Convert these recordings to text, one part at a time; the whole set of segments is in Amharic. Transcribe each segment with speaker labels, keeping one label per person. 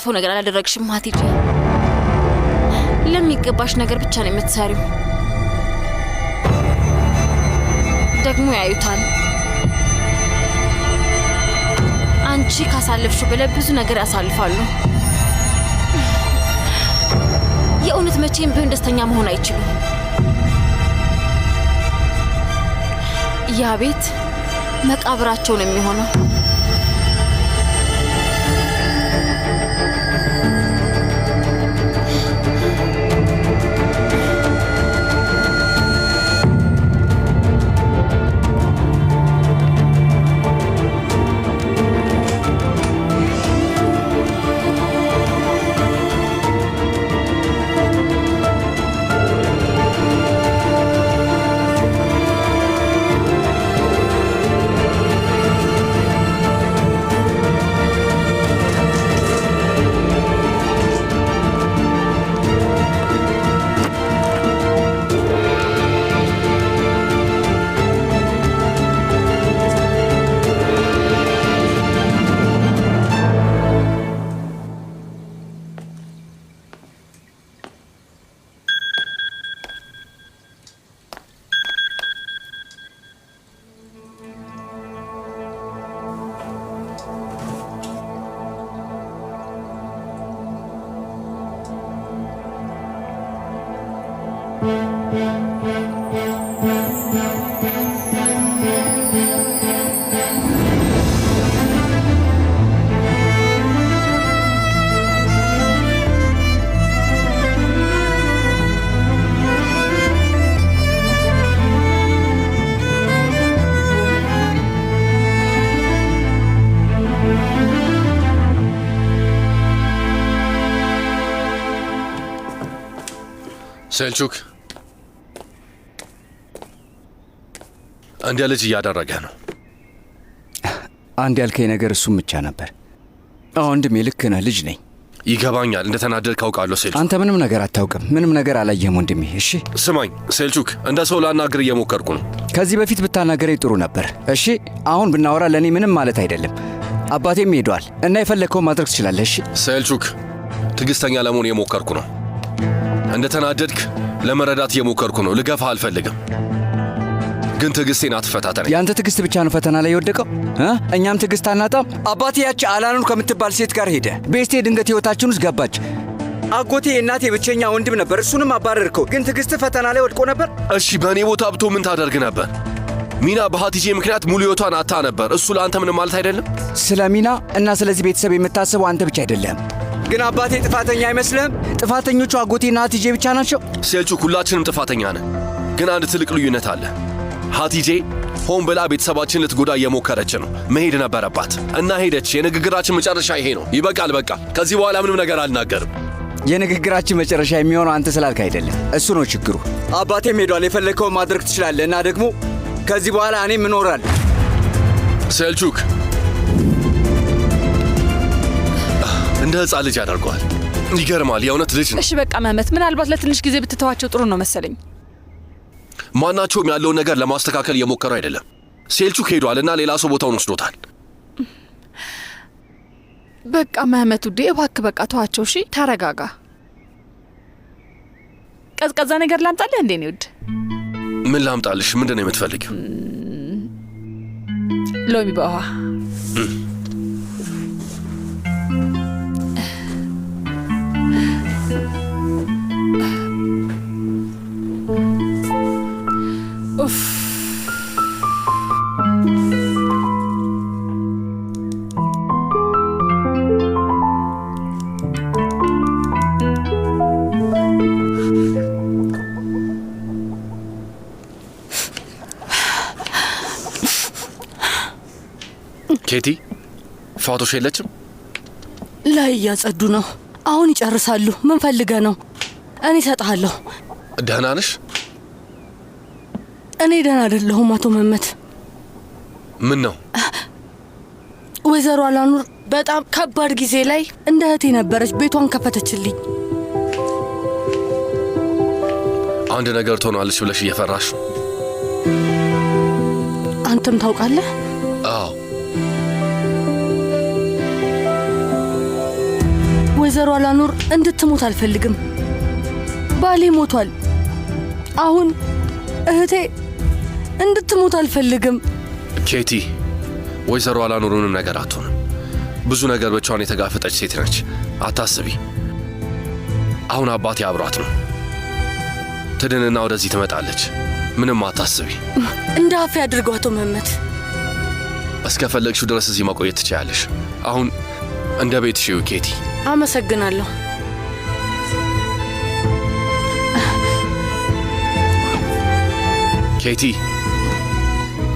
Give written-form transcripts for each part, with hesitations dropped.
Speaker 1: መጥፎ ነገር አላደረግሽም ሀቲጄ። ለሚገባሽ ነገር ብቻ ነው የምትሰሪው። ደግሞ ያዩታል። አንቺ ካሳለፍሽው በላይ ብዙ ነገር ያሳልፋሉ። የእውነት መቼም ቢሆን ደስተኛ መሆን አይችሉም። ያ ቤት መቃብራቸው ነው የሚሆነው።
Speaker 2: ሴልቹክ አንድ ልጅ እያደረገ ነው።
Speaker 3: አንድ ያልከኝ ነገር እሱም ብቻ ነበር። ወንድሜ ልክ ነህ፣ ልጅ ነኝ።
Speaker 2: ይገባኛል፣ እንደተናደድክ አውቃለሁ ሴልቹክ።
Speaker 3: አንተ ምንም ነገር አታውቅም፣ ምንም ነገር አላየህም ወንድሜ። እሺ
Speaker 2: ስማኝ ሴልቹክ፣ እንደ ሰው ላናግር እየሞከርኩ ነው።
Speaker 3: ከዚህ በፊት ብታናገረኝ ጥሩ ነበር። እሺ አሁን ብናወራ ለእኔ ምንም ማለት አይደለም። አባቴም ሄዷል እና የፈለግከውን ማድረግ ትችላለህ። እሺ
Speaker 2: ሴልቹክ፣ ትዕግስተኛ ለመሆን እየሞከርኩ ነው። እንደተናደድክ ለመረዳት እየሞከርኩ ነው። ልገፋህ አልፈልግም፣ ግን ትዕግስቴን አትፈታተነኝ።
Speaker 3: ያንተ ትዕግስት ብቻ ነው ፈተና ላይ የወደቀው። እኛም ትዕግስት አናጣም። አባቴ ያቺ አላኑን ከምትባል ሴት ጋር ሄደ። ቤስቴ ድንገት ህይወታችን ውስጥ ገባች። አጎቴ የእናቴ ብቸኛ ወንድም ነበር፣ እሱንም አባረርከው። ግን ትዕግስት ፈተና ላይ ወድቆ ነበር።
Speaker 2: እሺ በእኔ ቦታ ብቶ ምን ታደርግ ነበር? ሚና በሀቲጄ ምክንያት ሙሉ ህይወቷን አታ ነበር። እሱ ለአንተ ምንም ማለት አይደለም?
Speaker 3: ስለ ሚና እና ስለዚህ ቤተሰብ የምታስበው አንተ ብቻ አይደለም። ግን አባቴ ጥፋተኛ አይመስልህም? ጥፋተኞቹ አጎቴና ሀቲጄ ብቻ ናቸው።
Speaker 2: ሴልቹክ፣ ሁላችንም ጥፋተኛ ነን፣ ግን አንድ ትልቅ ልዩነት አለ። ሀቲጄ ሆን ብላ ቤተሰባችን ልትጎዳ እየሞከረች ነው። መሄድ ነበረባት እና ሄደች። የንግግራችን መጨረሻ ይሄ ነው። ይበቃል፣ በቃ። ከዚህ በኋላ ምንም ነገር አልናገርም።
Speaker 3: የንግግራችን መጨረሻ የሚሆነው አንተ ስላልክ አይደለም፣ እሱ ነው ችግሩ። አባቴም ሄዷል። የፈለግከውን ማድረግ ትችላለህ እና ደግሞ ከዚህ በኋላ እኔም እኖራለሁ።
Speaker 2: ሴልቹክ እንደ ህፃን ልጅ ያደርገዋል። ይገርማል፣ የእውነት ልጅ ነው።
Speaker 4: እሺ በቃ መህመት፣ ምናልባት ለትንሽ ጊዜ ብትተዋቸው ጥሩ ነው መሰለኝ።
Speaker 2: ማናቸውም ያለውን ነገር ለማስተካከል እየሞከሩ አይደለም። ሴልቹክ ሄዷል እና ሌላ ሰው ቦታውን ወስዶታል።
Speaker 4: በቃ መህመት ውዴ፣ እባክህ በቃ ተዋቸው። እሺ ተረጋጋ። ቀዝቀዛ ነገር ላምጣልህ እንዴ? ነው ውድ።
Speaker 2: ምን ላምጣልሽ? ምንድን ነው የምትፈልጊው?
Speaker 4: ሎሚ በውሃ። ኡፍ
Speaker 2: ኬቲ፣ ፋቶሽ የለችም?
Speaker 5: ላይ እያጸዱ ነው። አሁን ይጨርሳሉ። ምን ፈልገህ ነው? እኔ እሰጥሃለሁ።
Speaker 2: ደህና ነሽ?
Speaker 5: እኔ ደህና አይደለሁም አቶ መህመት።
Speaker 2: ምን ነው?
Speaker 5: ወይዘሮ አላኑር በጣም ከባድ ጊዜ ላይ እንደ እህቴ ነበረች። ቤቷን ከፈተችልኝ።
Speaker 2: አንድ ነገር ትሆናለች ብለሽ እየፈራሽ?
Speaker 5: አንተም ታውቃለህ?
Speaker 2: አዎ።
Speaker 5: ወይዘሮ አላኑር እንድትሞት አልፈልግም። ባሌ ሞቷል። አሁን እህቴ እንድትሞት አልፈልግም።
Speaker 2: ኬቲ፣ ወይዘሮ አላኑሩንም ነገር አትሆንም። ብዙ ነገር ብቻዋን የተጋፈጠች ሴት ነች። አታስቢ። አሁን አባቴ አብሯት ነው። ትድንና ወደዚህ ትመጣለች። ምንም አታስቢ።
Speaker 5: እንደ አፌ አድርገው አቶ መህመት።
Speaker 2: እስከፈለግሽው ድረስ እዚህ መቆየት ትችያለሽ። አሁን እንደ ቤትሽ ይው ኬቲ።
Speaker 5: አመሰግናለሁ።
Speaker 2: ኬቲ፣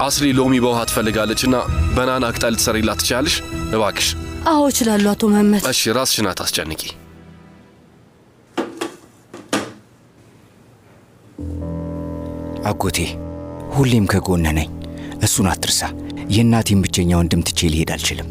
Speaker 2: አስሊ ሎሚ በውሃ ትፈልጋለችና በናና ቅጠል ትሰሪላት ትችያለሽ? እባክሽ።
Speaker 5: አዎ እችላለሁ አቶ መህመት።
Speaker 2: እሺ፣ ራስሽን አታስጨንቂ።
Speaker 3: አጎቴ ሁሌም ከጎነ ነኝ። እሱን አትርሳ። የእናቴን ብቸኛ ወንድም ትቼ ሊሄድ አልችልም።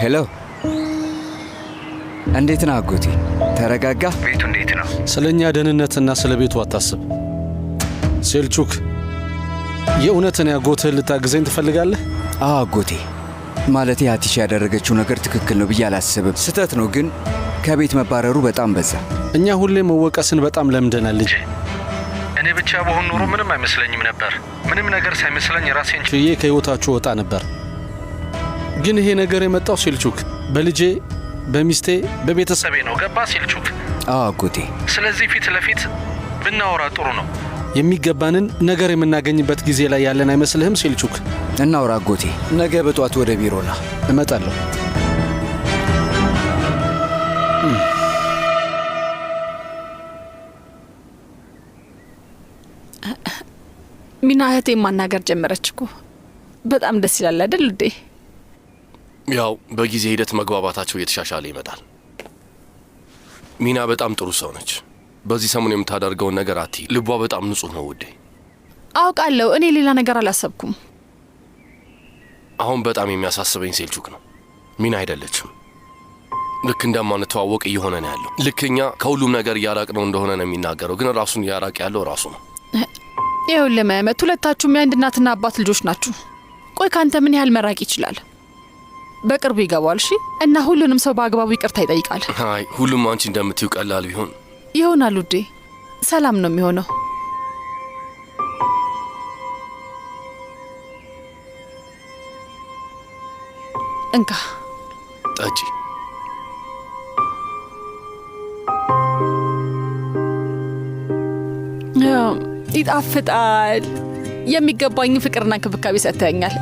Speaker 3: ሄሎ፣ እንዴት ነህ አጎቴ? ተረጋጋ? ቤቱ እንዴት ነው?
Speaker 6: ስለ እኛ ደህንነትና ስለ ቤቱ አታስብ። ሴልቹክ፣ የእውነትን ያጎትህን ልታግዘኝ ትፈልጋለህ?
Speaker 3: አዎ አጎቴ፣ ማለቴ አቲሽ ያደረገችው ነገር ትክክል ነው ብዬ አላስብም። ስህተት ነው፣ ግን ከቤት መባረሩ በጣም በዛ።
Speaker 6: እኛ ሁሌም መወቀስን በጣም ለምደናል ልጄ። እኔ ብቻ በሆን ኖሮ ምንም አይመስለኝም ነበር። ምንም ነገር ሳይመስለኝ ራሴን ችዬ ከሕይወታችሁ ወጣ ነበር። ግን ይሄ ነገር የመጣው ሴልቹክ በልጄ፣ በሚስቴ፣ በቤተሰቤ ነው። ገባ ሴልቹክ?
Speaker 3: አዎ አጎቴ።
Speaker 6: ስለዚህ ፊት ለፊት ብናወራ ጥሩ ነው። የሚገባንን ነገር የምናገኝበት ጊዜ ላይ ያለን አይመስልህም ሴልቹክ?
Speaker 3: እናውራ አጎቴ። ነገ በጧት ወደ ቢሮ ና።
Speaker 6: እመጣለሁ።
Speaker 4: ሚና እህቴን ማናገር ጀመረች እኮ። በጣም ደስ ይላል አይደል ውዴ?
Speaker 2: ያው በጊዜ ሂደት መግባባታቸው እየተሻሻለ ይመጣል። ሚና በጣም ጥሩ ሰው ነች። በዚህ ሰሞን የምታደርገውን ነገር አትይ። ልቧ በጣም ንጹህ ነው ውዴ።
Speaker 4: አውቃለሁ። እኔ ሌላ ነገር አላሰብኩም።
Speaker 2: አሁን በጣም የሚያሳስበኝ ሴልቹክ ነው። ሚና አይደለችም። ልክ እንደማንተዋወቅ እየሆነ ነው ያለው። ልክ እኛ ከሁሉም ነገር እያራቅ ነው እንደሆነ ነው የሚናገረው፣ ግን ራሱን እያራቅ ያለው ራሱ ነው።
Speaker 4: ይኸውልህ መህመት፣ ሁለታችሁም የአንድ እናትና አባት ልጆች ናችሁ። ቆይ ካንተ ምን ያህል መራቅ ይችላል? በቅርቡ ይገባል። እሺ። እና ሁሉንም ሰው በአግባቡ ይቅርታ ይጠይቃል።
Speaker 2: አይ ሁሉም አንቺ እንደምትዩ ቀላል ቢሆን
Speaker 4: ይሆናል ውዴ። ሰላም ነው የሚሆነው። እንካ
Speaker 2: ጠጪ።
Speaker 4: ይጣፍጣል። የሚገባኝ ፍቅርና እንክብካቤ ሰጥተኛል።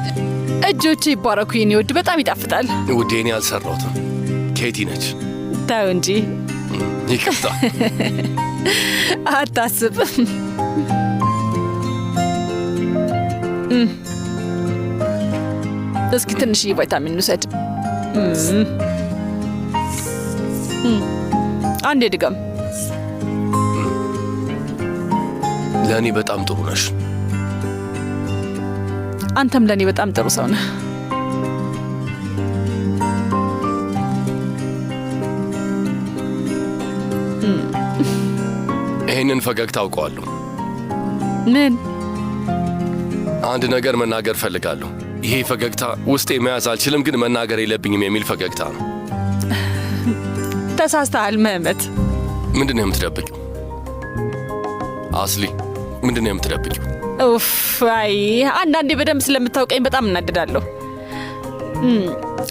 Speaker 4: እጆቼ ይባረኩ የኔ ውድ። በጣም ይጣፍጣል
Speaker 2: ውዴ። እኔ አልሰራሁትም፣ ኬቲ ነች።
Speaker 4: ተው እንጂ።
Speaker 2: ይቅርታ።
Speaker 4: አታስብ። እስኪ ትንሽዬ ቫይታሚን ውሰድ። አንዴ ድገም።
Speaker 2: ለእኔ በጣም ጥሩ ነሽ።
Speaker 4: አንተም ለእኔ በጣም ጥሩ ሰው ነህ።
Speaker 2: ይህንን ፈገግታ አውቀዋለሁ።
Speaker 4: ምን?
Speaker 2: አንድ ነገር መናገር ፈልጋለሁ። ይሄ ፈገግታ ውስጤ መያዝ አልችልም፣ ግን መናገር የለብኝም የሚል ፈገግታ ነው።
Speaker 4: ተሳስተሃል መህመት።
Speaker 2: ምንድን ነው የምትደብቂው? አስሊ፣ ምንድን ነው የምትደብቂው?
Speaker 4: ኡፍ፣ አይ አንዳንዴ በደንብ ስለምታውቀኝ በጣም እናደዳለሁ።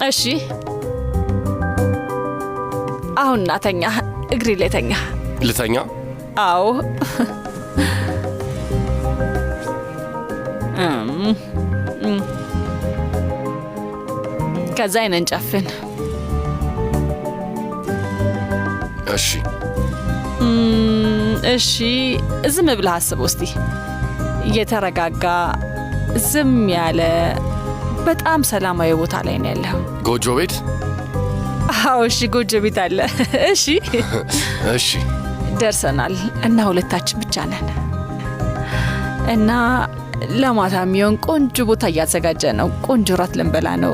Speaker 4: እሺ አሁን እናተኛ። እግሬ ላይ ተኛ።
Speaker 2: ልተኛ?
Speaker 4: አዎ። ከዛ አይነን ጨፍን።
Speaker 2: እሺ
Speaker 4: እሺ። ዝም ብለህ አስበው እስቲ። እየተረጋጋ ዝም ያለ በጣም ሰላማዊ ቦታ ላይ ነው ያለው።
Speaker 2: ጎጆ ቤት?
Speaker 4: አዎ። እሺ ጎጆ ቤት አለ። እሺ
Speaker 2: እሺ።
Speaker 4: ደርሰናል እና ሁለታችን ብቻ ነን እና ለማታ የሚሆን ቆንጆ ቦታ እያዘጋጀ ነው። ቆንጆ ራት ልንበላ ነው።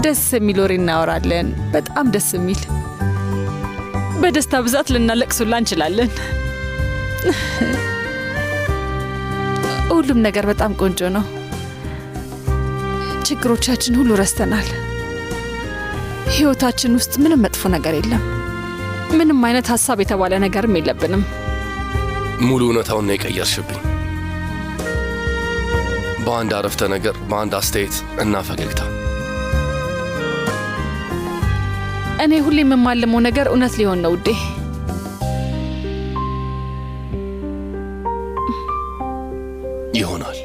Speaker 4: ደስ የሚል ወሬ እናወራለን። በጣም ደስ የሚል በደስታ ብዛት ልናለቅሱላ እንችላለን። ሁሉም ነገር በጣም ቆንጆ ነው። ችግሮቻችን ሁሉ ረስተናል። ህይወታችን ውስጥ ምንም መጥፎ ነገር የለም። ምንም አይነት ሀሳብ የተባለ ነገርም የለብንም።
Speaker 2: ሙሉ እውነታውን ነው የቀየርሽብኝ። በአንድ አረፍተ ነገር፣ በአንድ አስተያየት እና ፈገግታ።
Speaker 4: እኔ ሁሌ የምማልመው ነገር እውነት ሊሆን ነው ውዴ።
Speaker 2: ይሆናል።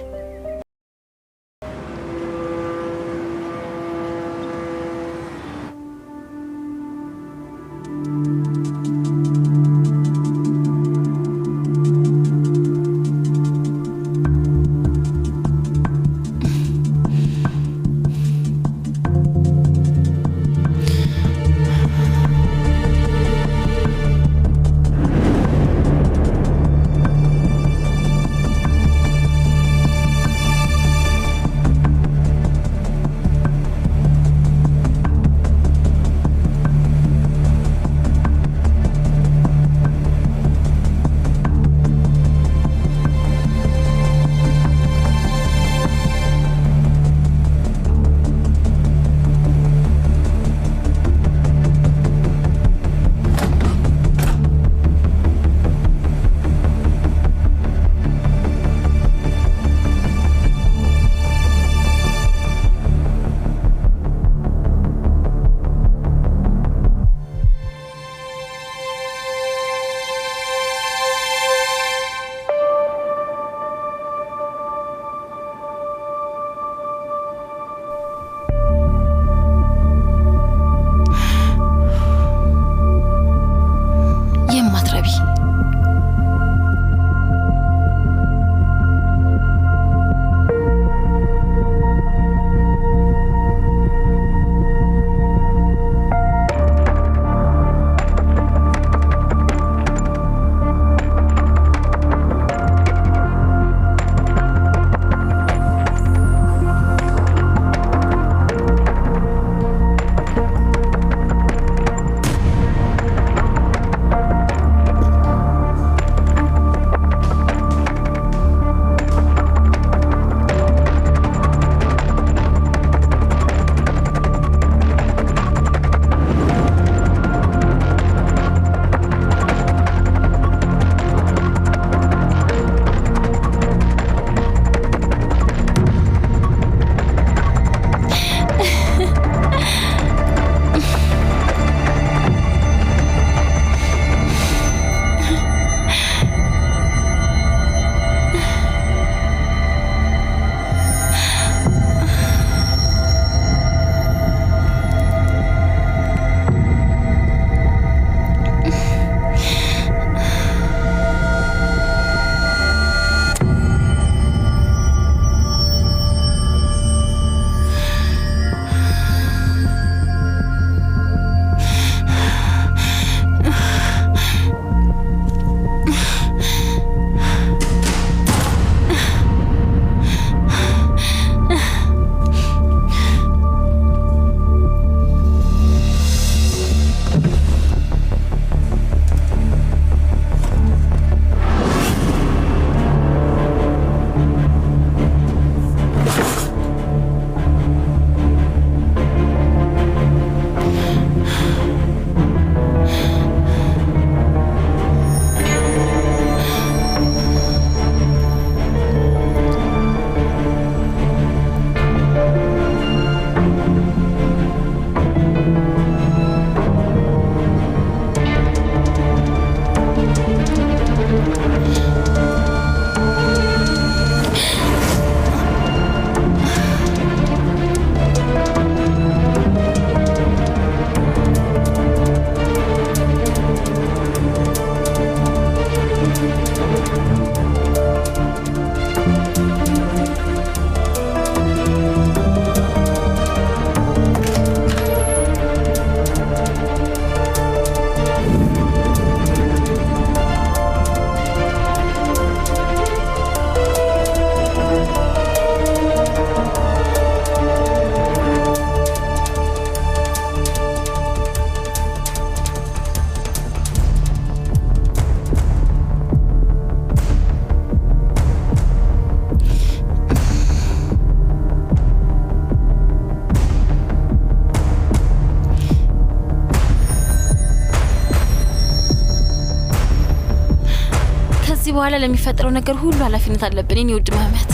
Speaker 1: ከዚህ በኋላ ለሚፈጠረው ነገር ሁሉ ኃላፊነት አለብን የኔ ውድ መህመት።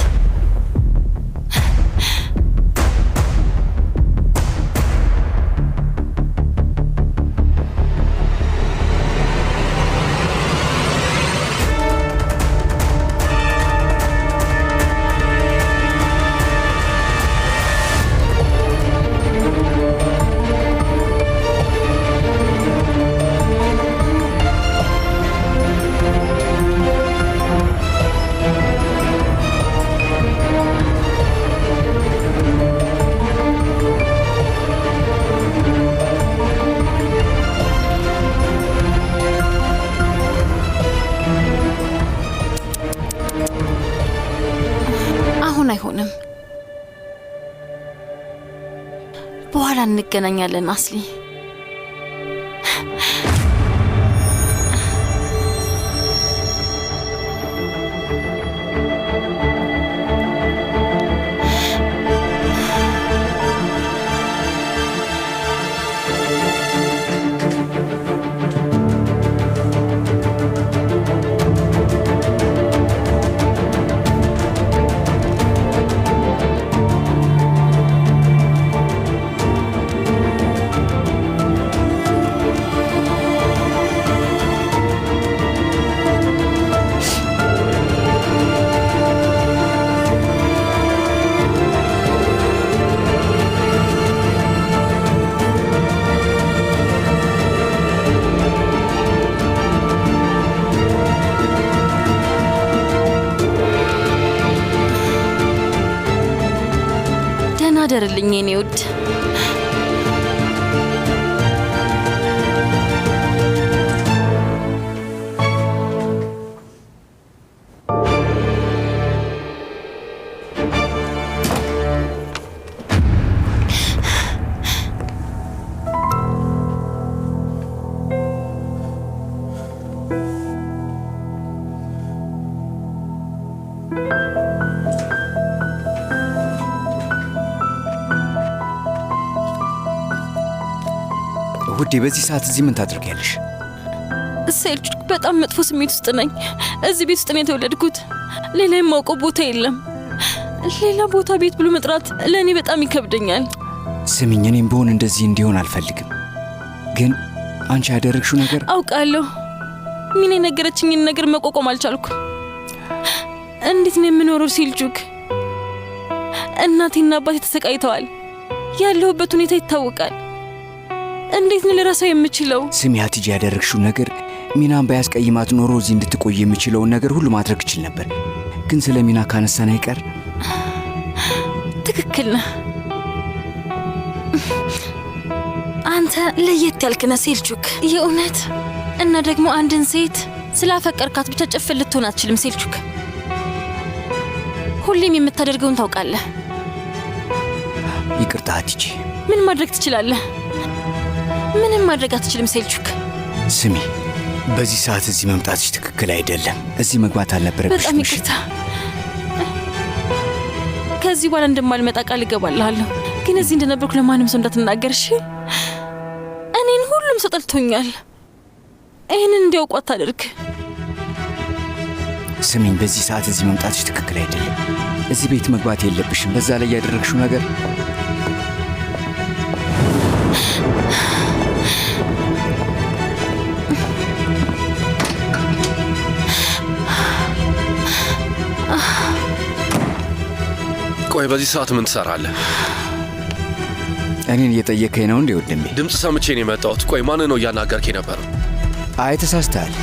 Speaker 1: አይሆንም። በኋላ እንገናኛለን አስሊ። ደርልኝ የኔ ውድ።
Speaker 3: ውዴ በዚህ ሰዓት እዚህ ምን ታደርጊያለሽ?
Speaker 1: ሴልጁክ በጣም መጥፎ ስሜት ውስጥ ነኝ። እዚህ ቤት ውስጥ ነው የተወለድኩት። ሌላ የማውቀው ቦታ የለም። ሌላ ቦታ ቤት ብሎ መጥራት ለእኔ በጣም ይከብደኛል።
Speaker 3: ስሚኝ፣ እኔም ብሆን እንደዚህ እንዲሆን አልፈልግም። ግን አንቺ ያደረግሽው ነገር
Speaker 1: አውቃለሁ። ሚኔ የነገረችኝን ነገር መቋቋም አልቻልኩም። እንዴት ነው የምኖረው ሴልጁክ? እናቴና አባቴ ተሰቃይተዋል። ያለሁበት ሁኔታ ይታወቃል። እንዴት ነው ልረሳው የምችለው?
Speaker 3: ስሚ ሀቲጂ፣ ያደረግሽው ነገር ሚናን ባያስቀይማት ኖሮ እዚህ እንድትቆይ የምችለውን ነገር ሁሉ ማድረግ እችል ነበር። ግን ስለ ሚና ካነሳን አይቀር
Speaker 1: ትክክል ነህ። አንተ ለየት ያልክ ነህ ሴልጁክ፣ የእውነት። እና ደግሞ አንድን ሴት ስላፈቀርካት ብቻ ጭፍን ልትሆን አትችልም ሴልጁክ። ሁሌም የምታደርገውን ታውቃለህ።
Speaker 3: ይቅርታ ሀቲጂ።
Speaker 1: ምን ማድረግ ትችላለህ? ምንም ማድረግ አትችልም ሴልጁክ።
Speaker 3: ስሚ፣ በዚህ ሰዓት እዚህ መምጣትሽ ትክክል አይደለም። እዚህ መግባት አልነበረብሽም።
Speaker 1: በጣም ይቅርታ። ከዚህ በኋላ እንደማልመጣ ቃል እገባልሃለሁ። ግን እዚህ እንደነበርኩ ለማንም ሰው እንዳትናገር እሺ? እኔን ሁሉም ሰው ጠልቶኛል። ይህንን እንዲያውቁ አታድርግ።
Speaker 3: ስሚኝ፣ በዚህ ሰዓት እዚህ መምጣትሽ ትክክል አይደለም። እዚህ ቤት መግባት የለብሽም። በዛ ላይ ያደረግሽው ነገር
Speaker 2: ቆይ በዚህ ሰዓት ምን ትሰራለህ?
Speaker 3: እኔን እየጠየከኝ ነው እንዴ ወንድሜ?
Speaker 2: ድምፅ ሰምቼ ነው የመጣሁት። ቆይ ማን ነው እያናገርክ የነበረው?
Speaker 3: አይ ተሳስተሃል።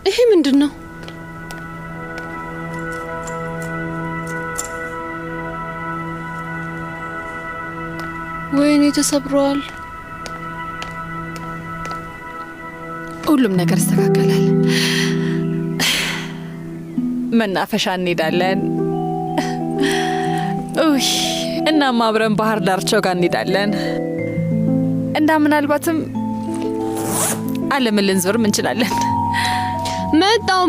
Speaker 7: ይሄ ምንድን ነው? ወይኔ ተሰብሯል።
Speaker 4: ሁሉም ነገር ይስተካከላል። መናፈሻ እንሄዳለን። ውይ እናም አብረን ባህር ዳርቻው ጋር እንሄዳለን እና ምናልባትም ዓለምን ልንዞርም እንችላለን።
Speaker 7: መጣው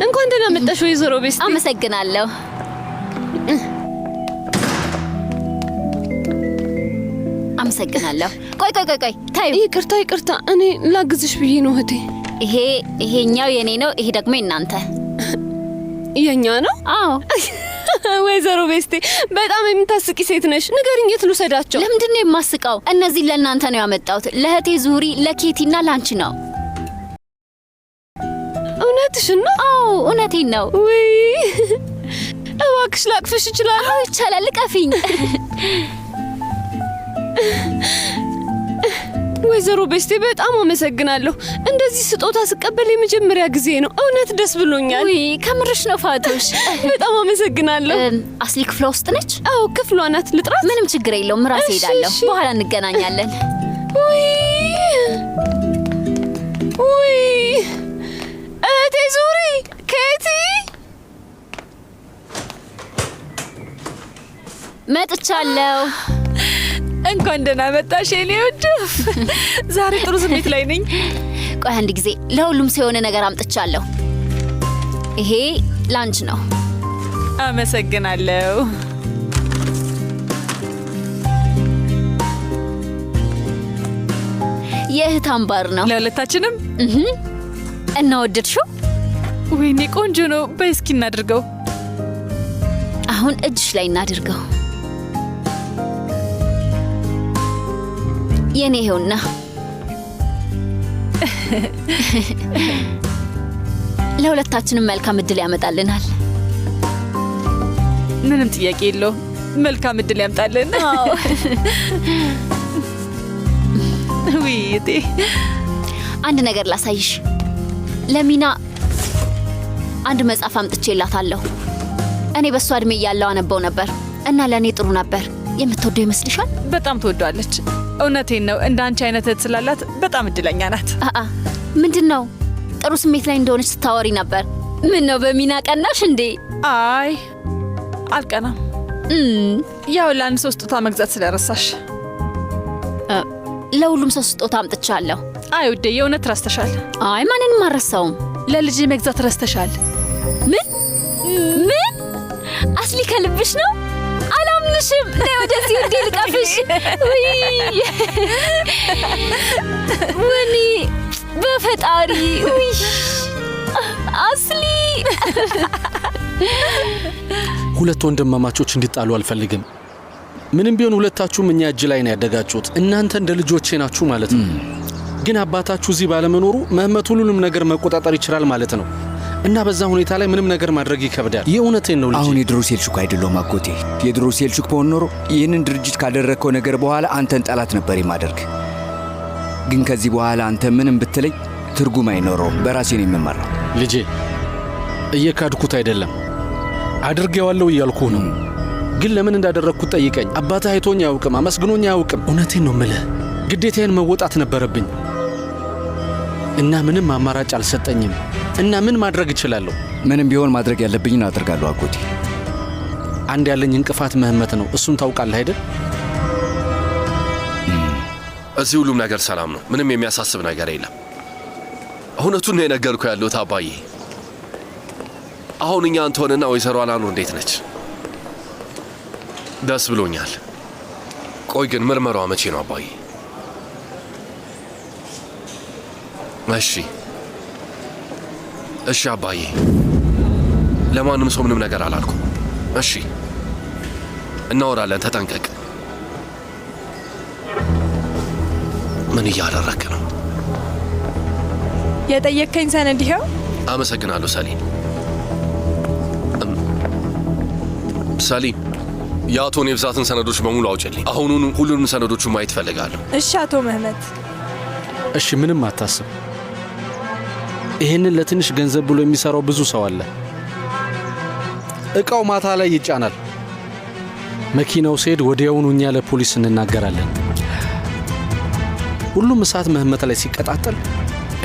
Speaker 7: እንኳን ደህና መጣሽ ወይዘሮ ቤስቲ።
Speaker 1: አመሰግናለሁ። አመሰግናለሁ። ቆይ ታዩ።
Speaker 7: ይቅርታ፣ እኔ ላግዝሽ ብዬ ነው እህቴ።
Speaker 1: ይሄኛው የኔ ነው፣ ይሄ ደግሞ የናንተ።
Speaker 7: የኛ ነው?
Speaker 1: አዎ።
Speaker 7: ወይዘሮ ቤስቲ በጣም የምታስቂ ሴት ነሽ። ንገሪኝ፣ የት ልውሰዳቸው?
Speaker 1: ለምንድን ነው የማስቀው? እነዚህ ለእናንተ ነው ያመጣሁት፣ ለእህቴ ዙሪ፣ ለኬቲና ላንቺ ነው።
Speaker 7: እውነትሽን ነው?
Speaker 1: አዎ እውነቴን ነው።
Speaker 7: ውይ እባክሽ ላቅፍሽ ይችላል?
Speaker 1: አዎ ይቻላል፣ ልቀፊኝ።
Speaker 7: ወይዘሮ ቤስቲ በጣም አመሰግናለሁ። እንደዚህ ስጦታ ስቀበል የመጀመሪያ ጊዜ ነው። እውነት ደስ ብሎኛል።
Speaker 1: ውይ ከምርሽ ነው ፋቶሽ?
Speaker 7: በጣም አመሰግናለሁ።
Speaker 1: አስሊ ክፍሏ ውስጥ ነች?
Speaker 7: አዎ ክፍሏ ናት። ልጥራት?
Speaker 1: ምንም ችግር የለውም፣ ራሴ ሄዳለሁ። በኋላ እንገናኛለን።
Speaker 7: ውይ እህቴ ዙሪ፣ ኬቲ
Speaker 1: መጥቻለሁ።
Speaker 4: እንኳን ደህና መጣሽ የኔ ውድ። ዛሬ ጥሩ ስሜት ላይ ነኝ።
Speaker 1: ቆይ አንድ ጊዜ፣ ለሁሉም ሰው የሆነ ነገር አምጥቻለሁ። ይሄ ላንች ነው።
Speaker 4: አመሰግናለሁ።
Speaker 1: የእህት አምባር ነው
Speaker 4: ለሁለታችንም።
Speaker 1: እና ወደድሽው?
Speaker 4: ወይኔ ቆንጆ ነው። በይ እስኪ እናድርገው።
Speaker 1: አሁን እጅሽ ላይ እናድርገው። የኔ ይኸውና። ለሁለታችንም መልካም እድል ያመጣልናል።
Speaker 4: ምንም ጥያቄ የለው። መልካም እድል ያምጣልን። ውይቴ
Speaker 1: አንድ ነገር ላሳይሽ። ለሚና አንድ መጽሐፍ አምጥቼላታለሁ። እኔ በሷ እድሜ እያለሁ አነበው ነበር እና ለእኔ ጥሩ ነበር። የምትወደው ይመስልሻል?
Speaker 4: በጣም ትወዷለች። እውነቴን ነው። እንደ አንቺ አይነት እህት ስላላት በጣም እድለኛ ናት።
Speaker 1: ምንድን ነው? ጥሩ ስሜት ላይ እንደሆነች ስታወሪ ነበር። ምን ነው በሚና ቀናሽ እንዴ?
Speaker 4: አይ አልቀናም። ያው ለአንድ ሰው ስጦታ መግዛት ስለረሳሽ።
Speaker 1: ለሁሉም ሰው ስጦታ አምጥቻለሁ።
Speaker 4: አይ ውዴ፣ የእውነት ረስተሻል።
Speaker 1: አይ ማንንም አልረሳውም።
Speaker 4: ለልጅ መግዛት ረስተሻል።
Speaker 1: ምን አስሊ ከልብሽ ነው? አላምንሽም። ነይ ወደዚህ ውዴ ልቀፍሽ። ወይኔ በፈጣሪ አስሊ።
Speaker 6: ሁለት ወንድማማቾች እንዲጣሉ አልፈልግም። ምንም ቢሆን ሁለታችሁም እኛ እጅ ላይ ነው ያደጋችሁት። እናንተ እንደ ልጆቼ ናችሁ ማለት ነው። ግን አባታችሁ እዚህ ባለመኖሩ መህመት ሁሉንም ነገር መቆጣጠር ይችላል ማለት ነው። እና በዛ ሁኔታ ላይ ምንም ነገር ማድረግ ይከብዳል። የእውነቴን ነው ልጄ።
Speaker 3: አሁን የድሮ ሴልሹክ አይደለሁም አጎቴ። የድሮ ሴልሹክ በሆን ኖሮ ይህንን ድርጅት ካደረግከው ነገር በኋላ አንተን ጠላት ነበር የማደርግ። ግን ከዚህ በኋላ አንተ ምንም ብትለኝ ትርጉም አይኖረውም። በራሴ ነው የምመራው።
Speaker 6: ልጄ እየካድኩት አይደለም፣ አድርጌዋለሁ እያልኩ ነው። ግን ለምን እንዳደረግኩት ጠይቀኝ። አባትህ አይቶኝ አያውቅም፣ አመስግኖኝ አያውቅም። እውነቴን ነው ምልህ፣ ግዴታዬን መወጣት ነበረብኝ እና ምንም አማራጭ አልሰጠኝም። እና ምን ማድረግ እችላለሁ?
Speaker 3: ምንም ቢሆን ማድረግ ያለብኝን አደርጋለሁ አጎቴ።
Speaker 6: አንድ ያለኝ እንቅፋት መህመት ነው። እሱን ታውቃለህ አይደል?
Speaker 2: እዚህ ሁሉም ነገር ሰላም ነው። ምንም የሚያሳስብ ነገር የለም። እውነቱን ነው የነገርኩህ ያለሁት አባዬ። አሁን እኛ አንተሆንና ወይዘሮ አላኑ እንዴት ነች? ደስ ብሎኛል። ቆይ ግን ምርመራዋ መቼ ነው አባዬ? እሺ አባዬ፣ ለማንም ሰው ምንም ነገር አላልኩም። እሺ እናወራለን፣ ተጠንቀቅ። ምን እያደረክ ነው?
Speaker 8: የጠየቅከኝ ሰነድ ይኸው።
Speaker 2: አመሰግናለሁ ሰሊም። ሰሊም፣ የአቶ ኔብዛትን ሰነዶች በሙሉ አውጭልኝ። አሁኑኑ ሁሉንም ሰነዶቹን ማየት እፈልጋለሁ።
Speaker 8: እሺ አቶ መህመት።
Speaker 6: እሺ ምንም አታስብ። ይህንን ለትንሽ ገንዘብ ብሎ የሚሰራው ብዙ ሰው አለ። እቃው ማታ ላይ ይጫናል። መኪናው ሲሄድ ወዲያውኑ እኛ ለፖሊስ እንናገራለን። ሁሉም እሳት ምህመት ላይ ሲቀጣጠል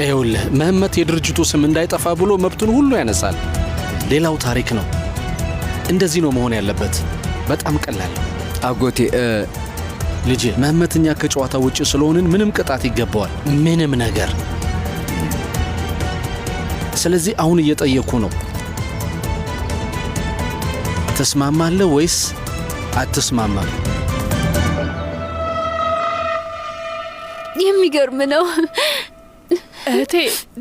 Speaker 6: ይኸውልህ ምህመት የድርጅቱ ስም እንዳይጠፋ ብሎ መብቱን ሁሉ ያነሳል። ሌላው ታሪክ ነው። እንደዚህ ነው መሆን ያለበት። በጣም ቀላል
Speaker 3: አጎቴ።
Speaker 6: ልጄ ምህመትኛ ከጨዋታ ውጪ ስለሆንን ምንም ቅጣት ይገባዋል፣ ምንም ነገር። ስለዚህ አሁን እየጠየኩ ነው፣ ተስማማለህ ወይስ አትስማማም?
Speaker 1: የሚገርም ነው
Speaker 4: እህቴ።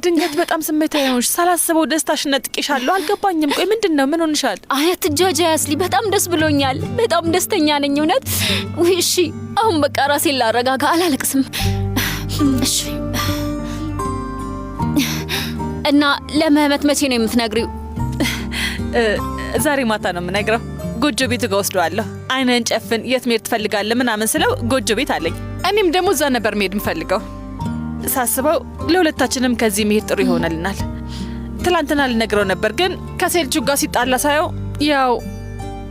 Speaker 4: ድንገት በጣም ስሜታዊ ሆንሽ። ሳላስበው ደስታሽን ነጥቄሻለሁ። አልገባኝም። ቆይ ምንድን ነው? ምን ሆንሻል?
Speaker 1: አያት ጃጃ ያስሊ፣ በጣም ደስ ብሎኛል። በጣም ደስተኛ ነኝ እውነት። ውይ እሺ፣ አሁን በቃ ራሴን ላረጋጋ፣ አላለቅስም። እሺ። እና ለምህመት መቼ ነው የምትነግሪው?
Speaker 4: ዛሬ ማታ ነው የምነግረው። ጎጆ ቤቱ ጋር ወስደዋለሁ። አይነን ጨፍን፣ የት መሄድ ትፈልጋለህ ምናምን ስለው ጎጆ ቤት አለኝ። እኔም ደግሞ እዛ ነበር መሄድ የምፈልገው። ሳስበው ለሁለታችንም ከዚህ መሄድ ጥሩ ይሆነልናል። ትላንትና ልነግረው ነበር፣ ግን ከሴልጁ ጋር ሲጣላ ሳየው ያው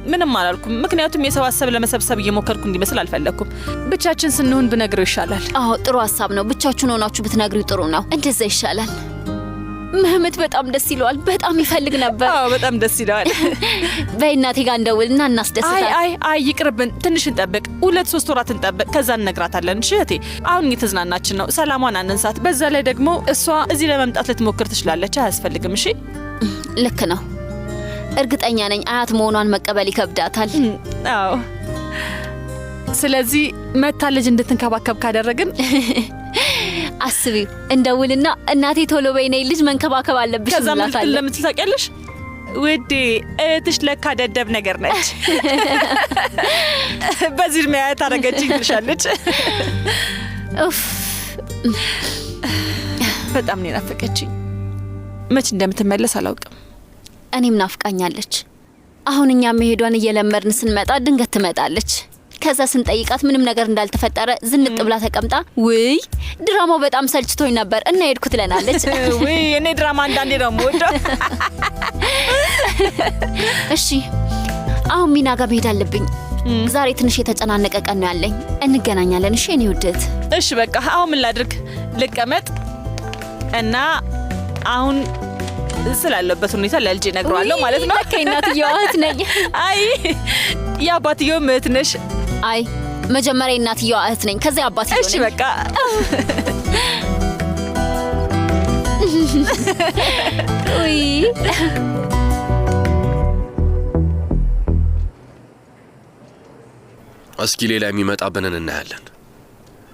Speaker 4: ምንም አላልኩም። ምክንያቱም የሰው ሀሳብ ለመሰብሰብ እየሞከርኩ እንዲመስል አልፈለግኩም። ብቻችን ስንሆን ብነግረው ይሻላል።
Speaker 1: አዎ ጥሩ ሀሳብ ነው። ብቻችሁን ሆናችሁ ብትነግሪው ጥሩ ነው። እንደዛ ይሻላል። ምህመት በጣም ደስ ይለዋል። በጣም ይፈልግ ነበር።
Speaker 4: አዎ በጣም ደስ ይለዋል።
Speaker 1: በእናቴ ጋር እንደውልና እናስደስታለን።
Speaker 4: አይ ይቅርብን። ትንሽ እንጠብቅ፣ 2-3 ወራት እንጠብቅ። ከዛ እነግራታለን። እሺ እህቴ፣ አሁን እየተዝናናችን ነው። ሰላሟን አንንሳት። በዛ ላይ ደግሞ እሷ እዚህ ለመምጣት ልትሞክር ትችላለች። አያስፈልግም። እሺ
Speaker 1: ልክ ነው። እርግጠኛ ነኝ አያት መሆኗን መቀበል ይከብዳታል።
Speaker 4: አዎ። ስለዚህ መታ ልጅ እንድትንከባከብ ካደረግን
Speaker 1: አስቢው፣ እንደውልና እናቴ ቶሎ በይ ነይ ልጅ መንከባከብ አለብሽ እንላታለን።
Speaker 4: ከዛ ምን ለምን ታውቂያለሽ ውዴ፣ እህትሽ ለካ ደደብ ነገር ነች። በዚህ እድሜ አያት አረገችኝ ትልሻለች።
Speaker 1: ኡፍ
Speaker 4: በጣም ነው ናፈቀችኝ። መች እንደምትመለስ አላውቅም።
Speaker 1: እኔም ናፍቃኛለች። አሁን እኛ መሄዷን እየለመድን ስንመጣ ድንገት ትመጣለች። ከዛ ስንጠይቃት ምንም ነገር እንዳልተፈጠረ ዝንጥ ብላ ተቀምጣ ውይ ድራማው በጣም ሰልችቶኝ ነበር እና ሄድኩ ትለናለች።
Speaker 4: ውይ እኔ ድራማ አንዳንዴ ነው የምወደው።
Speaker 1: እሺ አሁን ሚና ጋር መሄድ አለብኝ። ዛሬ ትንሽ የተጨናነቀ ቀን ነው ያለኝ። እንገናኛለን። እሺ እኔ ውድት።
Speaker 4: እሺ በቃ አሁን ምን ላድርግ? ልቀመጥ እና አሁን ስላለበት ሁኔታ ለልጄ ነግረዋለሁ ማለት ነው።
Speaker 1: ከእናትየዋ እህት ነኝ።
Speaker 4: አይ የአባትየው እህት ነሽ?
Speaker 1: አይ መጀመሪያ እናትየዋ እህት ነኝ፣ ከዛ አባትየው ነኝ።
Speaker 4: እሺ በቃ
Speaker 1: ውይ
Speaker 2: እስኪ ሌላ የሚመጣብንን እናያለን።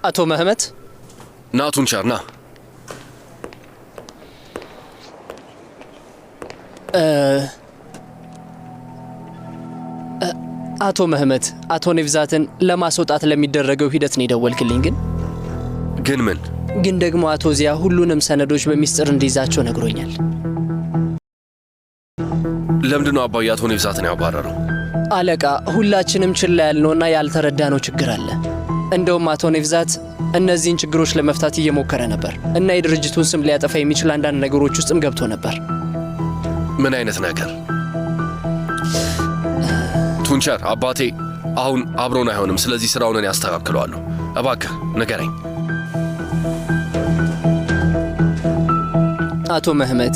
Speaker 9: አቶ መህመት
Speaker 2: ናቱን ቻርና
Speaker 9: አቶ መህመት አቶ ኔቭዛትን ለማስወጣት ለሚደረገው ሂደት ነው የደወልክልኝ። ግን ደግሞ አቶ ዚያ ሁሉንም ሰነዶች በሚስጥር እንዲይዛቸው ነግሮኛል።
Speaker 2: ለምንድነው አባዬ አቶ ኔቭዛትን ያባረረው?
Speaker 9: አለቃ፣ ሁላችንም ችላ ያልነውና ያልተረዳነው ችግር አለ። እንደውም አቶ ኔቭዛት እነዚህን ችግሮች ለመፍታት እየሞከረ ነበር እና የድርጅቱን ስም ሊያጠፋ የሚችል አንዳንድ ነገሮች ውስጥም ገብቶ ነበር።
Speaker 2: ምን አይነት ነገር? ቱንቸር አባቴ አሁን አብሮን አይሆንም። ስለዚህ ስራውን ያስተካክለዋለሁ። እባክህ ንገረኝ።
Speaker 9: አቶ መህመት፣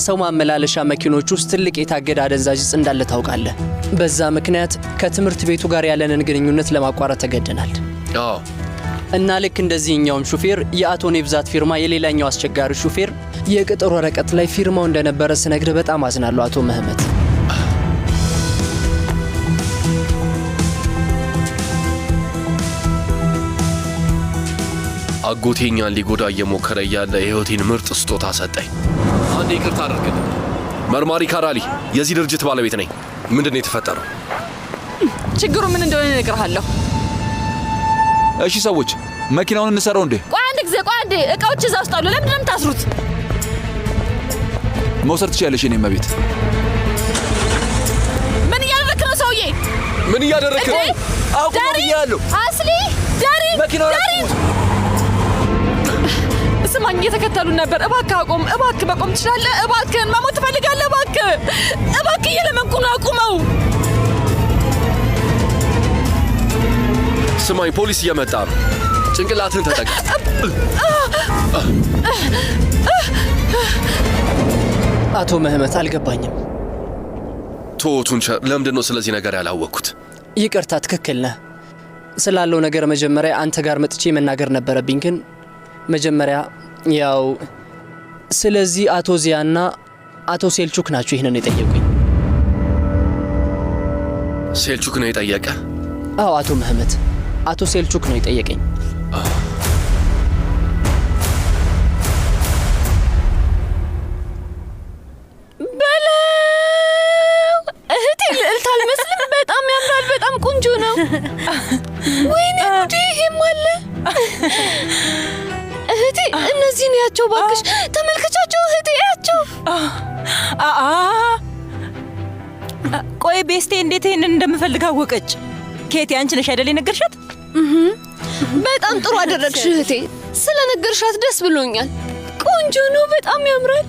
Speaker 9: ሰው ማመላለሻ መኪኖች ውስጥ ትልቅ የታገደ አደንዛዥ ዕፅ እንዳለ ታውቃለህ። በዛ ምክንያት ከትምህርት ቤቱ ጋር ያለንን ግንኙነት ለማቋረጥ ተገደናል።
Speaker 2: አዎ።
Speaker 9: እና ልክ እንደዚህኛውም ሹፌር የአቶ ኔቭዛት ፊርማ የሌላኛው አስቸጋሪ ሹፌር የቅጥር ወረቀት ላይ ፊርማው እንደነበረ ስነግርህ በጣም አዝናለሁ አቶ መህመት።
Speaker 2: አጎቴኛን ሊጎዳ እየሞከረ እያለ የህይወቴን ምርጥ ስጦታ ሰጠኝ። አንዴ ይቅርታ አድርግልኝ። መርማሪ ካራሊ፣ የዚህ ድርጅት ባለቤት ነኝ። ምንድን ነው የተፈጠረው?
Speaker 4: ችግሩ ምን እንደሆነ እነግርሃለሁ።
Speaker 10: እሺ ሰዎች፣ መኪናውን እንሰራው እንዴ?
Speaker 4: ቆይ አንድ ጊዜ፣ ቆይ አንዴ። እቃዎች እዛ ውስጥ አሉ። ለምንድን ነው የምታስሩት?
Speaker 10: መውሰድ ትችያለሽ የኔ እመቤት።
Speaker 4: ምን እያደረክ ነው ሰውዬ?
Speaker 2: ምን እያደረክ ነው?
Speaker 10: አቁም ብያለሁ።
Speaker 4: አስሊ፣ ዳሪ፣
Speaker 10: መኪናውን
Speaker 4: ዳሪ፣ ስማኝ፣ እየተከተሉን ነበር። እባክህ አቁም፣ እባክህ መቆም ትችላለህ? እባክህን፣ መሞት ትፈልጋለህ? እባክህ፣ እባክህ፣ እየለመንኩ ነው፣ አቁመው።
Speaker 2: ስማኝ፣ ፖሊስ እየመጣ ነው። ጭንቅላትን ተጠቀም።
Speaker 9: አቶ ምህመት አልገባኝም።
Speaker 2: ቱንቸር ለምንድን ነው ስለዚህ ነገር ያላወቅኩት?
Speaker 9: ይቅርታ፣ ትክክል ነህ። ስላለው ነገር መጀመሪያ አንተ ጋር መጥቼ መናገር ነበረብኝ፣ ግን መጀመሪያ ያው ስለዚህ አቶ ዚያና አቶ ሴልቹክ ናቸው ይህንን የጠየቁኝ።
Speaker 2: ሴልቹክ ነው የጠየቀ?
Speaker 9: አዎ አቶ ምህመት፣ አቶ ሴልቹክ ነው የጠየቀኝ።
Speaker 7: ልዕልት አልመስልም? በጣም ያምራል። በጣም ቆንጆ ነው። ወይኔ ጉዴ! ይሄም አለ። እህቴ እነዚህን ያቸው ባክሽ፣ ተመልከቻቸው እህቴ፣ ያቸው።
Speaker 11: ቆይ ቤስቴ እንዴት ይሄንን እንደምፈልግ አወቀች? ኬቲ አንቺ ነሽ አይደል የነገርሻት?
Speaker 7: በጣም ጥሩ አደረግሽ እህቴ። ስለነገርሻት ደስ ብሎኛል። ቆንጆ ነው። በጣም ያምራል።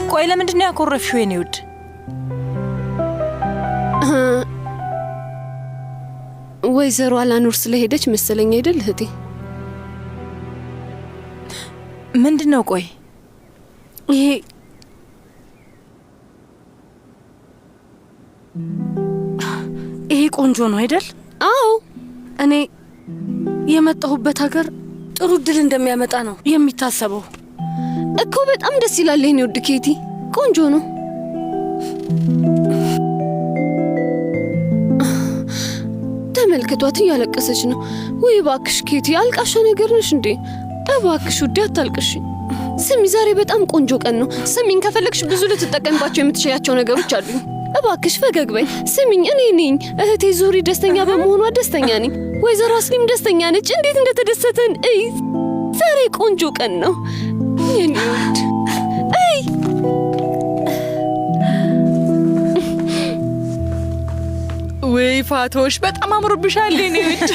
Speaker 11: ቆይ ለምንድን ነው ያኮረፍሽው የኔ ውድ?
Speaker 7: ወይዘሮ አላኑር ስለሄደች መሰለኝ አይደል እህቴ?
Speaker 11: ምንድን ነው? ቆይ
Speaker 5: ይሄ ቆንጆ ነው አይደል?
Speaker 7: አዎ።
Speaker 5: እኔ የመጣሁበት ሀገር ጥሩ እድል እንደሚያመጣ ነው የሚታሰበው
Speaker 7: እኮ። በጣም ደስ ይላል የኔ ውድ ኬቲ፣ ቆንጆ ነው። ተመልከቷት፣ እያለቀሰች ነው። ወይ እባክሽ ኬቲ፣ አልቃሻ ነገር ነሽ እንዴ? እባክሽ ውዴ አታልቅሽ። ስሚ፣ ዛሬ በጣም ቆንጆ ቀን ነው። ስሚኝ፣ ከፈለግሽ ብዙ ልትጠቀምባቸው የምትችያቸው ነገሮች አሉኝ። እባክሽ ፈገግ በይ። ስሚኝ፣ እኔ ነኝ እህቴ ዙሪ ደስተኛ በመሆኗ ደስተኛ ነኝ። ወይዘሮ አስሊም ደስተኛ ነች። እንዴት እንደተደሰተን እይ። ዛሬ ቆንጆ ቀን ነው የኔ ውድ። እይ
Speaker 4: ወይ ፋቶሽ፣ በጣም አምሮብሻል የኔ ውድ።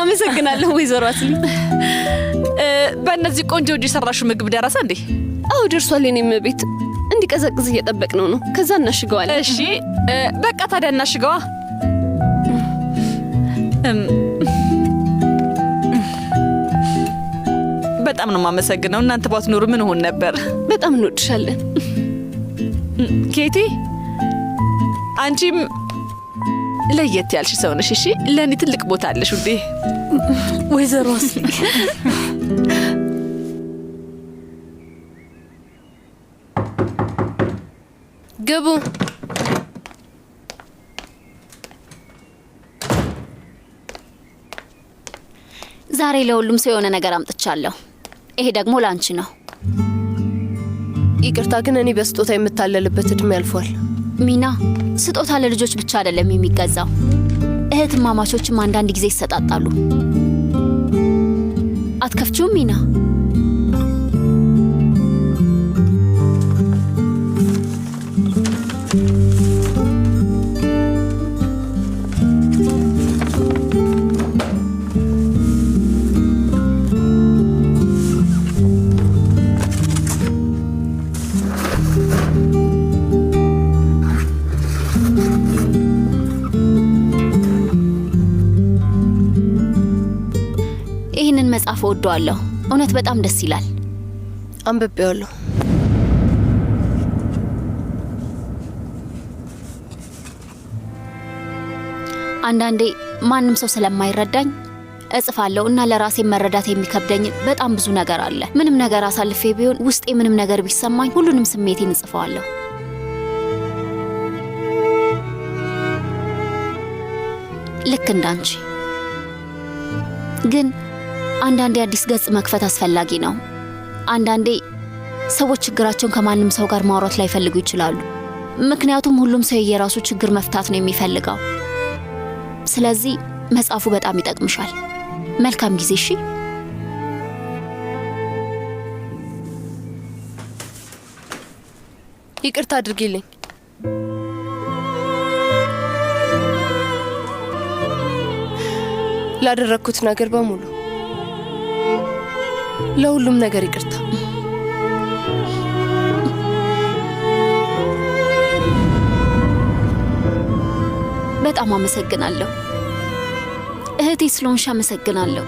Speaker 7: አመሰግናለሁ ወይዘሮ አስሊም።
Speaker 4: በእነዚህ ቆንጆ እጅ የሰራሽው ምግብ ደረሰ እንዴ?
Speaker 7: አዎ ደርሷል። የኔም ቤት እንዲቀዘቅዝ እየጠበቅነው ነው። ከዛ እናሽገዋለን።
Speaker 4: እሺ በቃ ታዲያ እናሽገዋ። በጣም ነው የማመሰግነው። እናንተ ባትኖሩ ምን ሆን ነበር?
Speaker 7: በጣም እንወድሻለን
Speaker 4: ኬቲ። አንቺም ለየት ያልሽ ሰው ነሽ። እሺ ለእኔ ትልቅ ቦታ አለሽ ውዴ።
Speaker 5: ወይዘሮ አስሊ
Speaker 7: ግቡ።
Speaker 1: ዛሬ ለሁሉም ሰው የሆነ ነገር አምጥቻለሁ። ይሄ ደግሞ ላንቺ ነው።
Speaker 7: ይቅርታ ግን እኔ በስጦታ የምታለልበት እድሜ ያልፏል።
Speaker 1: ሚና፣ ስጦታ ለልጆች ብቻ አይደለም የሚገዛው። እህትማማቾችም አንዳንድ ጊዜ ይሰጣጣሉ። አትከፍቺውም ሚና? ይህንን መጽሐፍ እወደዋለሁ። እውነት በጣም ደስ ይላል።
Speaker 7: አንብቤዋለሁ።
Speaker 1: አንዳንዴ ማንም ሰው ስለማይረዳኝ እጽፋለሁ እና ለራሴ መረዳት የሚከብደኝ በጣም ብዙ ነገር አለ። ምንም ነገር አሳልፌ ቢሆን ውስጤ ምንም ነገር ቢሰማኝ ሁሉንም ስሜቴን እጽፈዋለሁ። ልክ እንዳንቺ። ግን አንዳንዴ አዲስ ገጽ መክፈት አስፈላጊ ነው። አንዳንዴ ሰዎች ችግራቸውን ከማንም ሰው ጋር ማውራት ላይፈልጉ ይችላሉ። ምክንያቱም ሁሉም ሰው የራሱ ችግር መፍታት ነው የሚፈልገው። ስለዚህ መጽሐፉ በጣም ይጠቅምሻል። መልካም ጊዜ። እሺ።
Speaker 7: ይቅርታ አድርጊልኝ። ላደረግኩት ነገር በሙሉ
Speaker 5: ለሁሉም ነገር ይቅርታ።
Speaker 1: በጣም አመሰግናለሁ እህቴ ስለሆንሽ አመሰግናለሁ።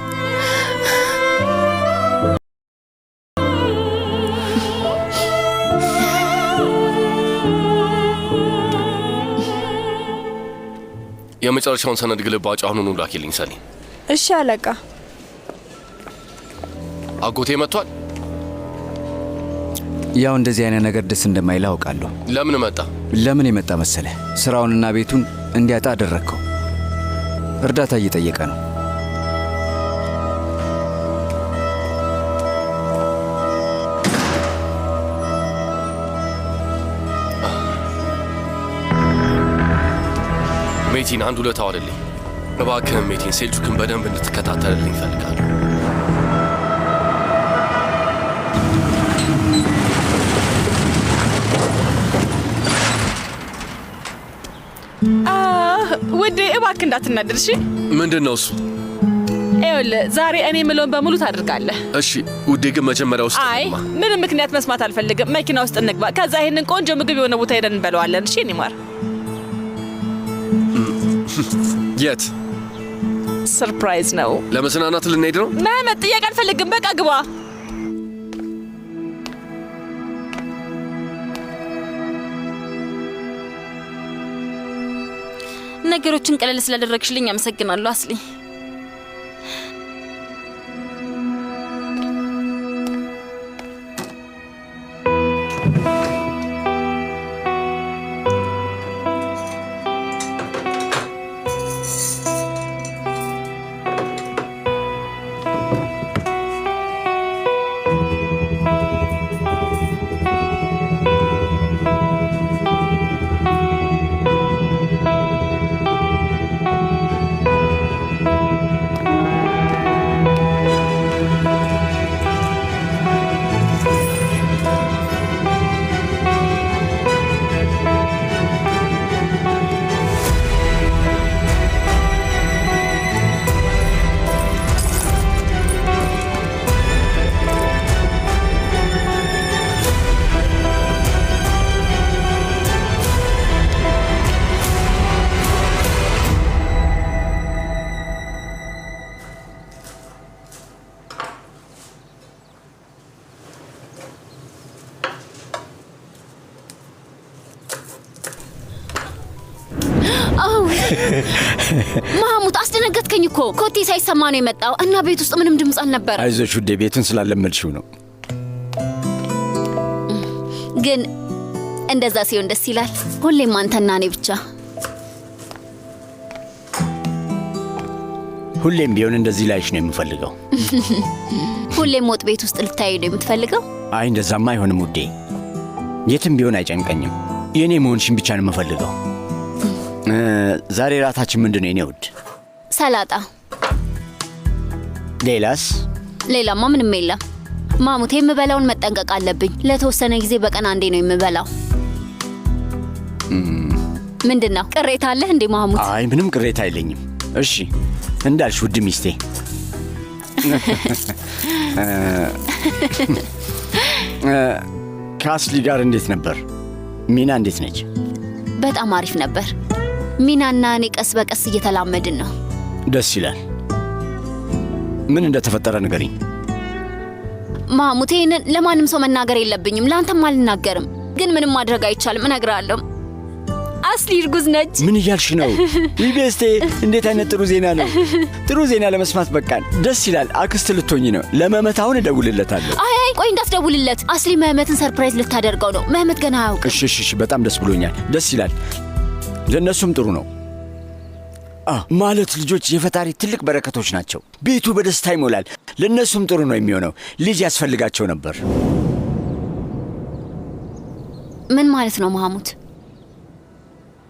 Speaker 2: የመጨረሻውን ሰነድ ግልባጭ አሁኑኑ ላኪልኝ ሰኒ።
Speaker 8: እሺ አለቃ።
Speaker 2: አጎቴ መጥቷል?
Speaker 3: ያው እንደዚህ አይነት ነገር ደስ እንደማይል አውቃለሁ።
Speaker 2: ለምን መጣ?
Speaker 3: ለምን የመጣ መሰለህ? ስራውንና ቤቱን እንዲያጣ አደረግከው። እርዳታ እየጠየቀ ነው።
Speaker 2: ሜቲን አንድ ሁለት አዋልልኝ እባክህን። ሜቲን ሴልጁክን በደንብ እንድትከታተልልኝ እፈልጋለሁ።
Speaker 4: ውዴ እባክህ እንዳትናደድ እሺ።
Speaker 2: ምንድን ነው እሱ?
Speaker 4: ይኸውልህ ዛሬ እኔ የምለውን በሙሉ ታደርጋለህ።
Speaker 2: እሺ ውዴ፣ ግን መጀመሪያ ውስጥ
Speaker 4: አይ ምንም ምክንያት መስማት አልፈልግም። መኪና ውስጥ እንግባ፣ ከዛ ይሄንን ቆንጆ ምግብ የሆነ ቦታ ሄደን እንበለዋለን። እሺ እኔ ማር።
Speaker 2: የት?
Speaker 4: ሰርፕራይዝ ነው።
Speaker 2: ለመዝናናት ልንሄድ ነው?
Speaker 4: መህመት ጥያቄ አልፈልግም፣ በቃ ግባ።
Speaker 1: ነገሮችን ቀለል ስላደረግሽልኝ አመሰግናለሁ አስሊ። ማሙት አስደነገጥከኝ እኮ። ኮቴ ሳይሰማ ነው የመጣው እና ቤት ውስጥ ምንም ድምፅ አልነበረ።
Speaker 3: አይዞሽ ውዴ፣ ቤቱን ስላለመድሽው ነው።
Speaker 1: ግን እንደዛ ሲሆን ደስ ይላል። ሁሌም አንተና እኔ ብቻ።
Speaker 12: ሁሌም ቢሆን እንደዚህ ላይሽ ነው የምፈልገው።
Speaker 1: ሁሌም ወጥ ቤት ውስጥ ልታዩ ነው የምትፈልገው?
Speaker 12: አይ እንደዛማ አይሆንም ውዴ። የትም ቢሆን አይጨንቀኝም። የእኔ መሆንሽን ብቻ ነው የምፈልገው። ዛሬ ራታችን ምንድን ነው የኔ ውድ?
Speaker 1: ሰላጣ።
Speaker 12: ሌላስ?
Speaker 1: ሌላማ ምንም የለም ማሙት። የምበላውን መጠንቀቅ አለብኝ። ለተወሰነ ጊዜ በቀን አንዴ ነው የምበላው። ምንድን ነው ቅሬታ አለህ እንዴ ማሙት?
Speaker 12: አይ ምንም ቅሬታ አይለኝም። እሺ እንዳልሽ ውድ ሚስቴ። ከአስሊ ጋር እንዴት ነበር? ሚና እንዴት ነች?
Speaker 1: በጣም አሪፍ ነበር። ሚናና እኔ ቀስ በቀስ እየተላመድን ነው።
Speaker 12: ደስ ይላል። ምን እንደተፈጠረ ንገሪኝ
Speaker 1: ማሙት። ይህንን ለማንም ሰው መናገር የለብኝም። ለአንተም አልናገርም። ግን ምንም ማድረግ አይቻልም። እነግርሃለሁ። አስሊ እርጉዝ ነች።
Speaker 12: ምን እያልሽ ነው? ቤስቴ እንዴት አይነት ጥሩ ዜና ነው! ጥሩ ዜና ለመስማት በቃን። ደስ ይላል። አክስት ልትሆኝ ነው። ለመህመት አሁን እደውልለታለሁ።
Speaker 1: አይ ቆይ እንዳትደውልለት። አስሊ መህመትን ሰርፕራይዝ ልታደርገው ነው። መህመት ገና አያውቅም።
Speaker 12: እሺ በጣም ደስ ብሎኛል። ደስ ይላል። ለእነሱም ጥሩ ነው። ማለት ልጆች የፈጣሪ ትልቅ በረከቶች ናቸው። ቤቱ በደስታ ይሞላል። ለእነሱም ጥሩ ነው የሚሆነው። ልጅ ያስፈልጋቸው ነበር።
Speaker 1: ምን ማለት ነው ማሙት?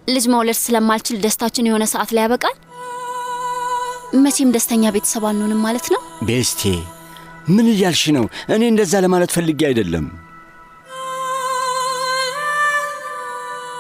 Speaker 1: ልጅ መውለድ ስለማልችል ደስታችን የሆነ ሰዓት ላይ ያበቃል? መቼም ደስተኛ ቤተሰብ አንሆንም ማለት ነው?
Speaker 12: ቤስቴ ምን እያልሽ ነው? እኔ እንደዛ ለማለት ፈልጌ አይደለም።